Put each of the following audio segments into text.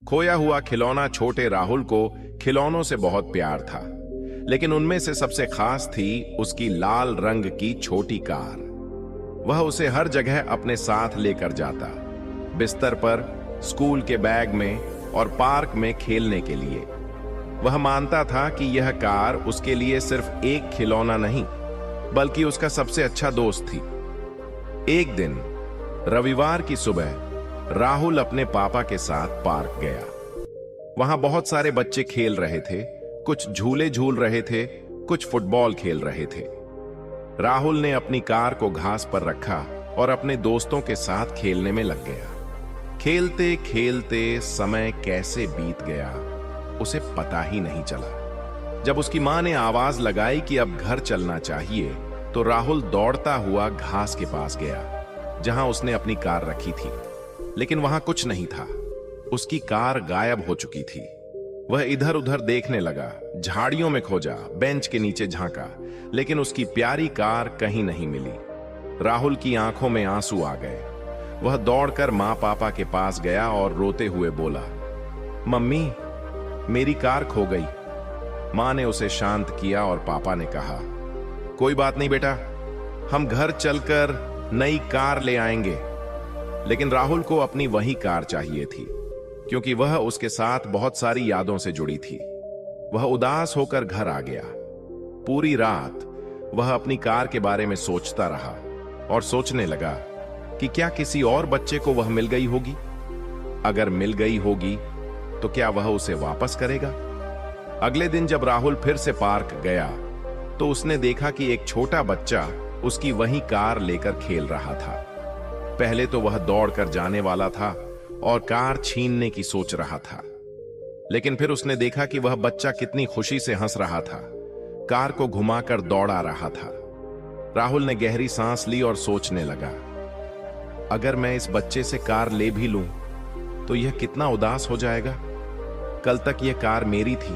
खोया हुआ खिलौना छोटे राहुल को खिलौनों से बहुत प्यार था, लेकिन उनमें से सबसे खास थी उसकी लाल रंग की छोटी कार। वह उसे हर जगह अपने साथ लेकर जाता, बिस्तर पर, स्कूल के बैग में और पार्क में खेलने के लिए। वह मानता था कि यह कार उसके लिए सिर्फ एक खिलौना नहीं, बल्कि उसका सबसे अच्छा दोस्त थी। एक दिन रविवार की सुबह राहुल अपने पापा के साथ पार्क गया। वहां बहुत सारे बच्चे खेल रहे थे, कुछ झूले झूल रहे थे, कुछ फुटबॉल खेल रहे थे। राहुल ने अपनी कार को घास पर रखा और अपने दोस्तों के साथ खेलने में लग गया। खेलते खेलते समय कैसे बीत गया उसे पता ही नहीं चला। जब उसकी मां ने आवाज लगाई कि अब घर चलना चाहिए, तो राहुल दौड़ता हुआ घास के पास गया जहां उसने अपनी कार रखी थी। लेकिन वहां कुछ नहीं था, उसकी कार गायब हो चुकी थी। वह इधर उधर देखने लगा, झाड़ियों में खोजा, बेंच के नीचे झांका, लेकिन उसकी प्यारी कार कहीं नहीं मिली। राहुल की आंखों में आंसू आ गए। वह दौड़कर मां पापा के पास गया और रोते हुए बोला, मम्मी, मेरी कार खो गई। मां ने उसे शांत किया और पापा ने कहा, कोई बात नहीं बेटा, हम घर चलकर नई कार ले आएंगे। लेकिन राहुल को अपनी वही कार चाहिए थी, क्योंकि वह उसके साथ बहुत सारी यादों से जुड़ी थी। वह उदास होकर घर आ गया। पूरी रात वह अपनी कार के बारे में सोचता रहा और सोचने लगा कि क्या किसी और बच्चे को वह मिल गई होगी। अगर मिल गई होगी तो क्या वह उसे वापस करेगा। अगले दिन जब राहुल फिर से पार्क गया, तो उसने देखा कि एक छोटा बच्चा उसकी वही कार लेकर खेल रहा था। पहले तो वह दौड़कर जाने वाला था और कार छीनने की सोच रहा था, लेकिन फिर उसने देखा कि वह बच्चा कितनी खुशी से हंस रहा था, कार को घुमाकर दौड़ा रहा था। राहुल ने गहरी सांस ली और सोचने लगा, अगर मैं इस बच्चे से कार ले भी लूं तो यह कितना उदास हो जाएगा। कल तक यह कार मेरी थी,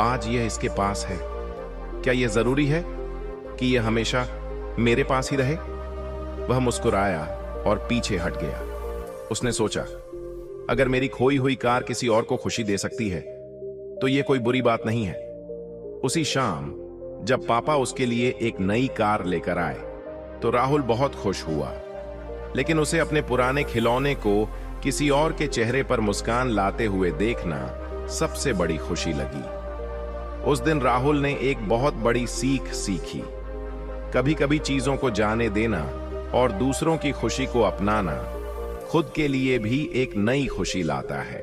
आज यह इसके पास है। क्या यह जरूरी है कि यह हमेशा मेरे पास ही रहे। वह मुस्कुराया और पीछे हट गया। उसने सोचा, अगर मेरी खोई हुई कार किसी और को खुशी दे सकती है तो यह कोई बुरी बात नहीं है। उसी शाम जब पापा उसके लिए एक नई कार लेकर आए, तो राहुल बहुत खुश हुआ, लेकिन उसे अपने पुराने खिलौने को किसी और के चेहरे पर मुस्कान लाते हुए देखना सबसे बड़ी खुशी लगी। उस दिन राहुल ने एक बहुत बड़ी सीख सीखी। कभी कभी चीजों को जाने देना और दूसरों की खुशी को अपनाना खुद के लिए भी एक नई खुशी लाता है।